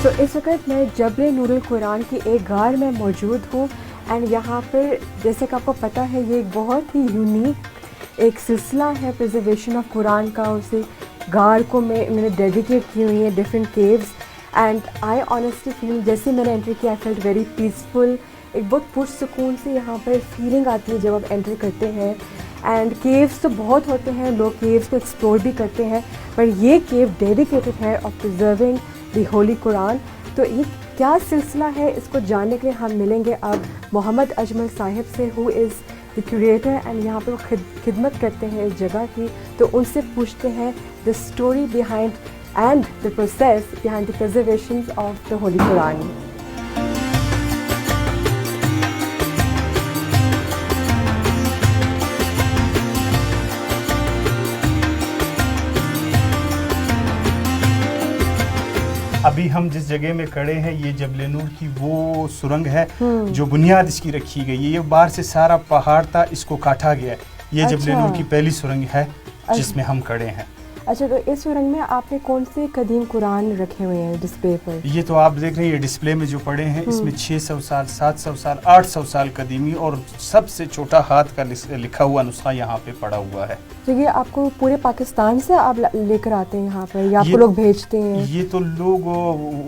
तो इस वक्त मैं जबल नूरुल कुरान की एक गार में मौजूद हूँ एंड यहाँ पर जैसे कि आपको पता है ये एक बहुत ही यूनिक एक सिलसिला है प्रिजर्वेशन ऑफ कुरान का। उसे गार को मैंने डेडिकेट की हुई है different caves and I honestly feel जैसे मैंने एंटर किया आई फेल्ट वेरी पीसफुल। एक बहुत पुरसुकून से यहाँ पर फीलिंग आती है जब आप एंटर करते हैं। एंड केव्स तो बहुत होते हैं, लोग केव्स को एक्सप्लोर भी करते हैं, पर ये केव डेडिकेटेड है of preserving the Holi Quran. तो ये क्या सिलसिला है इसको जानने के लिए हम मिलेंगे अब मोहम्मद अजमल साहिब से, who is the curator and यहाँ पे वो खिदमत करते हैं इस जगह की। तो उनसे पूछते हैं the story behind and the process behind the preservation of the Holi Quran. अभी हम जिस जगह में खड़े हैं ये जबल नूर की वो सुरंग है जो बुनियाद इसकी रखी गई है। ये बाहर से सारा पहाड़ था, इसको काटा गया है। ये जबल नूर की पहली सुरंग है जिसमें हम खड़े हैं। अच्छा, तो इस सुरंग में आपने कौन से कदीम कुरान रखे हुए हैं डिस्प्ले पर? ये तो आप देख रहे हैं, ये डिस्प्ले में जो पड़े हैं इसमें 600 साल, 700 साल, 800 साल कदीमी और सबसे छोटा हाथ का लिखा हुआ नुस्खा यहाँ पे पड़ा हुआ है। तो ये आपको पूरे पाकिस्तान से आप लेकर आते हैं यहाँ पर या आपको लोग भेजते हैं? ये तो लोग,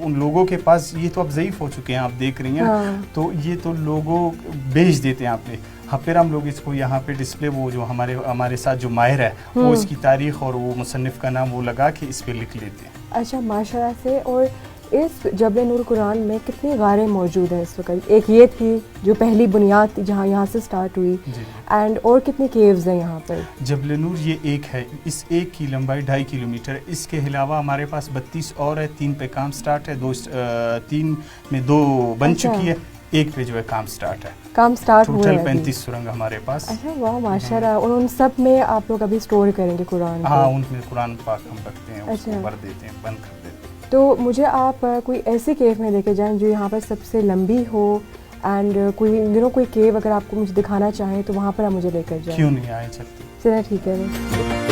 उन लोगों के पास, ये तो अब ज़ईफ़ हो चुके हैं, आप देख रही हैं। हाँ। तो ये तो लोगों भेज देते हैं यहाँ पे। हाँ, फिर हम लोग इसको यहाँ पे डिस्प्ले, वो जो हमारे साथ जो माहिर है वो इसकी तारीख और वो मुसन्निफ का नाम वो लगा के इस पे लिख लेते हैं। अच्छा, माशाल्लाह से। और इस जबल नूर कुरान में कितनी गारें मौजूद हैं इस वक्त? एक ये थी जो पहली बुनियाद थी जहाँ यहाँ से स्टार्ट हुई, एंड और कितनी केव्स हैं यहाँ पर? जबल नूर ये एक है, इस एक की लंबाई 2.5 किलोमीटर है। इसके अलावा हमारे पास 32 और है। 3 पे काम स्टार्ट है, 3 में 2 बन चुकी है, एक पे जो है काम स्टार्ट है। काम स्टार्ट हुआ है। टोटल 35 सुरंग हमारे पास। अच्छा, वाह, माशाल्लाह। और उन सब में आप लोग अभी स्टोर करेंगे कुरान को? हाँ, उनमें कुरान पाक हम रखते हैं। अच्छा। उसको भर देते हैं, बंद कर देते हैं। तो मुझे आप कोई ऐसी केव में लेके जाएं जो यहाँ पर सबसे लंबी हो, एंड कोई केव अगर आपको मुझे दिखाना चाहें तो वहाँ पर आप मुझे लेकर जाएं। क्यों नहीं आए, चलते। चलिए, ठीक है।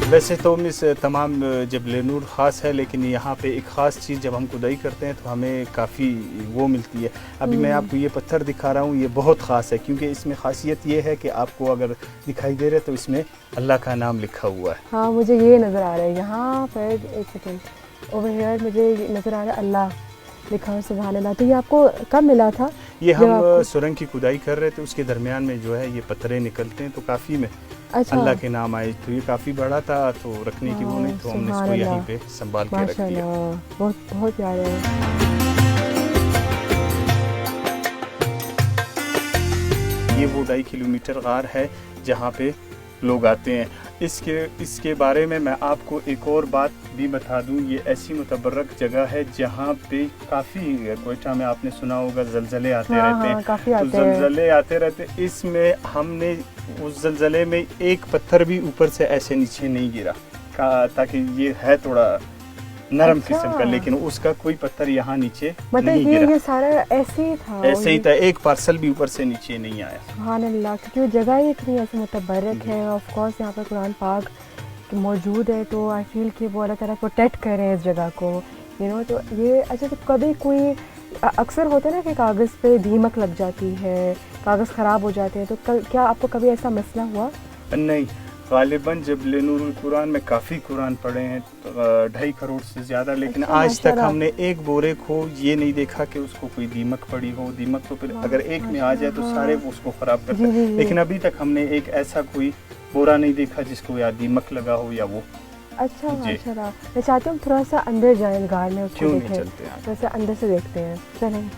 वैसे तो मिस तमाम जबल नूर ख़ास है, लेकिन यहाँ पे एक ख़ास चीज़ जब हम खुदाई करते हैं तो हमें काफ़ी वो मिलती है। अभी मैं आपको ये पत्थर दिखा रहा हूँ, ये बहुत ख़ास है क्योंकि इसमें ख़ासियत ये है कि आपको अगर दिखाई दे रहा है तो इसमें अल्लाह का नाम लिखा हुआ है। हाँ, मुझे ये नज़र आ रहा है यहाँ पर। एक सेकेंड, ओवर हियर मुझे नज़र आ रहा है अल्लाह लिखा हुआ, सुभान अल्लाह। तो ये आपको कब मिला था? ये हम सुरंग की खुदाई कर रहे थे, उसके दरमियान में जो है ये पत्थरें निकलते हैं तो काफ़ी में अल्लाह के नाम आए। तो ये काफ़ी बड़ा था तो रखने की वो नहीं, तो हमने इसको यहीं पे संभाल के रख दिया। बहुत बहुत प्यारा है। ये वो 2.5 किलोमीटर गार है जहाँ पे लोग आते हैं। इसके बारे में मैं आपको एक और बात भी बता दूं, ये ऐसी मुतबर्रक जगह है जहाँ पे काफ़ी, कोयटा में आपने सुना होगा ज़लज़ले आते रहते हैं। काफ़ी आते तो ज़लज़ले आते रहते हैं। इसमें हमने उस ज़लज़ले में एक पत्थर भी ऊपर से ऐसे नीचे नहीं गिरा, ताकि ये है थोड़ा नरम किस्म का, लेकिन उसका कोई पत्थर यहाँ नीचे नहीं गिरा। ये सारा ऐसे ही था? ऐसे ही था, एक पार्सल भी ऊपर से नीचे नहीं आया। सुभान अल्लाह, क्योंकि वो जगह ही इतनी ऐसे मुतबर्रक है। ऑफ कोर्स यहाँ पर कुरान पाक मौजूद है, तो आई फील कि वो अल्लाह ताला प्रोटेक्ट कर रहे हैं इस जगह को, यू नो। तो ये अच्छा, तो कभी कोई अक्सर होता है ना कि कागज़ पे दीमक लग जाती है, कागज़ ख़राब हो जाते हैं, तो क्या आपको कभी ऐसा मसला हुआ? नहीं, ग़ालिबन जबल नूरुल कुरान में काफ़ी कुरान पढ़े हैं, 2.5 करोड़ से ज़्यादा, लेकिन आज तक हमने एक बोरे को ये नहीं देखा कि उसको कोई दीमक पड़ी हो। दीमक तो फिर अगर एक में आ जाए तो सारे उसको ख़राब करते हैं, लेकिन अभी तक हमने एक ऐसा कोई बोरा नहीं देखा जिसको या दीमक लगा हो या वो। अच्छा, माशाल्लाह। मैं चाहती हूँ थोड़ा सा अंदर जाएं गार में, उसको क्यों देखें। नहीं चलते हैं? थोड़ा सा अंदर से देखते हैं, चलें।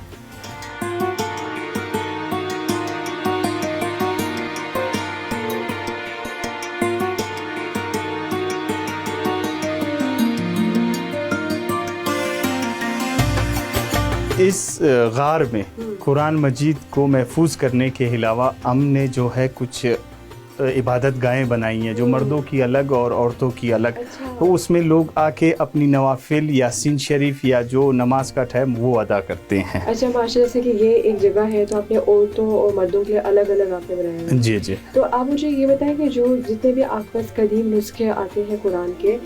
इस गार में कुरान मजीद को महफूज करने के अलावा हमने जो है कुछ इबादत गाहें बनाई हैं, जो मर्दों की अलग और औरतों की अलग। अच्छा। तो उसमें लोग आके अपनी नवाफिल यासीन शरीफ या जो नमाज का टाइम वो अदा करते हैं। अच्छा माशाल्लाह, जैसे कि ये एक जगह है तो आपने औरतों और मर्दों के लिए अलग अलग आपने बनाया है। जी जी। तो आप मुझे ये बताएं कि जो जितने भी आपके पास कदीम नुस्खे आते हैं कुरान के,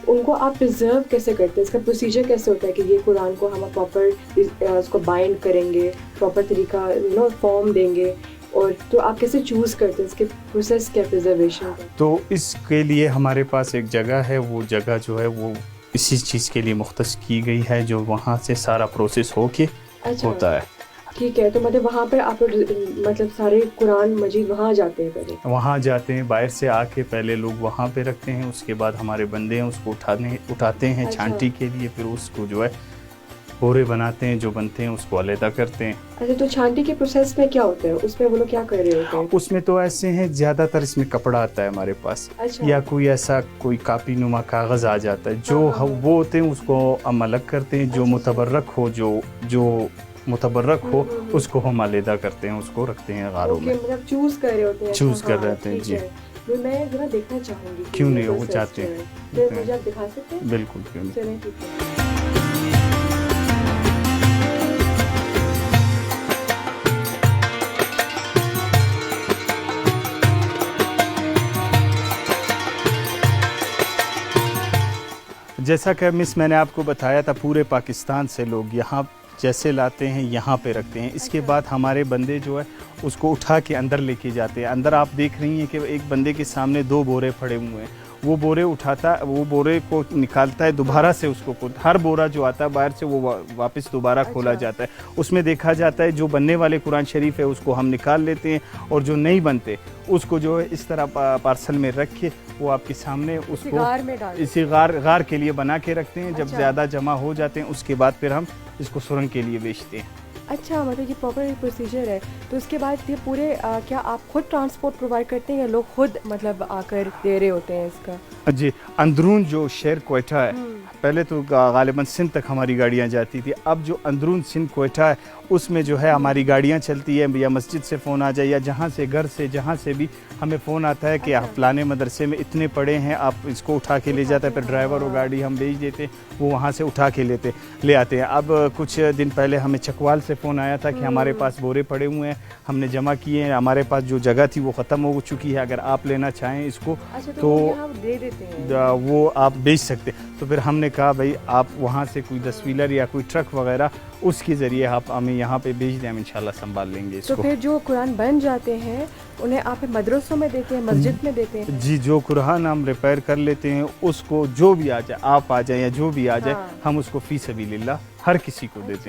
उनको आप प्रिजर्व कैसे करते हैं? इसका प्रोसीजर कैसे होता है कि ये कुरान को हम प्रॉपर उसको बाइंड करेंगे, प्रॉपर तरीका फॉर्म देंगे, और तो आप कैसे चूज करते हैं इसके प्रोसेस क्या प्रिजर्वेशन का? तो इसके लिए हमारे पास एक जगह है, वो जगह जो है वो इसी चीज़ के लिए मुख्तस की गई है, जो वहाँ से सारा प्रोसेस होके होता है। ठीक है, तो मतलब वहाँ पर आप मतलब सारे कुरान मजीद वहाँ जाते हैं पहले? वहाँ जाते हैं, बाहर से आके पहले लोग वहाँ पे रखते हैं, उसके बाद हमारे बंदे हैं उसको उठाते हैं अच्छा। छांटी के लिए, फिर उसको जो है बोरे बनाते हैं, जो बनते हैं उसको अलहदा करते हैं। अच्छा, तो छांटी के प्रोसेस में क्या होता है? उसमें वो लोग क्या कर रहे होते हैं? उसमें तो ऐसे हैं, ज़्यादातर इसमें कपड़ा आता है हमारे पास। अच्छा। या कोई ऐसा कोई कापी नुमा कागज़ आ जाता है, जो हाँ। वो होते हैं उसको हम अलग करते हैं, जो अच्छा। मुतबर्रक हो, जो मुतबर्रक हो उसको हम अलहदा करते हैं, उसको रखते हैं गारों में। मतलब चूज कर रहे होते हैं? चूज कर रहे हाँ, होते हैं, ठीक जी। है। तो मैं जरा देखना चाहूँगी कि क्यों ये नहीं, वो process चाहते जो हैं। है। तो मुझे आप दिखा सकते हैं? बिल्कुल क्यों नहीं। चलें, ठीक है। जैसा कि मिस मैंने आपको बताया था, पूरे पाकिस्तान से लोग यहाँ जैसे लाते हैं यहाँ पे रखते हैं। इसके अच्छा। बाद हमारे बंदे जो है उसको उठा के अंदर लेके जाते हैं। अंदर आप देख रही हैं कि एक बंदे के सामने 2 बोरे पड़े हुए हैं, वो बोरे उठाता, वो बोरे को निकालता है, दोबारा से उसको हर बोरा जो आता है बाहर से वो वापस दोबारा खोला अच्छा। जाता है। उसमें देखा जाता है जो बनने वाले कुरान शरीफ है उसको हम निकाल लेते हैं, और जो नहीं बनते उसको जो है इस तरह पार्सल में रख के वो आपके सामने उसको गार में डाल इसी गार के लिए बना के रखते हैं। जब अच्छा। ज़्यादा जमा हो जाते हैं उसके बाद फिर हम इसको सुरंग के लिए बेचते हैं। अच्छा, मतलब ये प्रॉपर प्रोसीजर है। तो उसके बाद ये पूरे क्या आप खुद ट्रांसपोर्ट प्रोवाइड करते हैं या लोग खुद मतलब आकर दे रहे होते हैं इसका? जी, अंदरून जो शहर क्वेटा है, पहले तो गालिबन सिंध तक हमारी गाड़ियाँ जाती थी। अब जो अंदरून सिंध क्वेटा है उसमें जो है हमारी गाड़ियाँ चलती है, या मस्जिद से फ़ोन आ जाए या जहाँ से घर से जहाँ से भी हमें फ़ोन आता है कि अच्छा। फलाने मदरसे में इतने पड़े हैं, आप इसको उठा के ले जाता है। फिर ड्राइवर और गाड़ी हम भेज देते, वो वहाँ से उठा के ले आते हैं। अब कुछ दिन पहले हमें चकवाल से फ़ोन आया था कि हमारे पास बोरे पड़े हुए हैं, हमने जमा किए हैं, हमारे पास जो जगह थी वो ख़त्म हो चुकी है, अगर आप लेना चाहें इसको अच्छा, तो वो यहाँ दे देते हैं? वो आप बेच सकते। तो फिर हमने कहा भाई आप वहाँ से कोई 10 व्हीलर या कोई ट्रक वगैरह उसके ज़रिए आप हमें यहाँ पे बेच दें, हम इंशाल्लाह संभाल लेंगे इसको। तो फिर जो कुरान बन जाते हैं उन्हें आप मदरसों में देते हैं, मस्जिद में देते हैं? जी, जो कुरान हम रिपेयर कर लेते हैं उसको जो भी आ जाए, आप आ जाए या जो भी आ जाए, हाँ। हम उसको फ़ी सबीलिल्लाह हर किसी को देते हैं।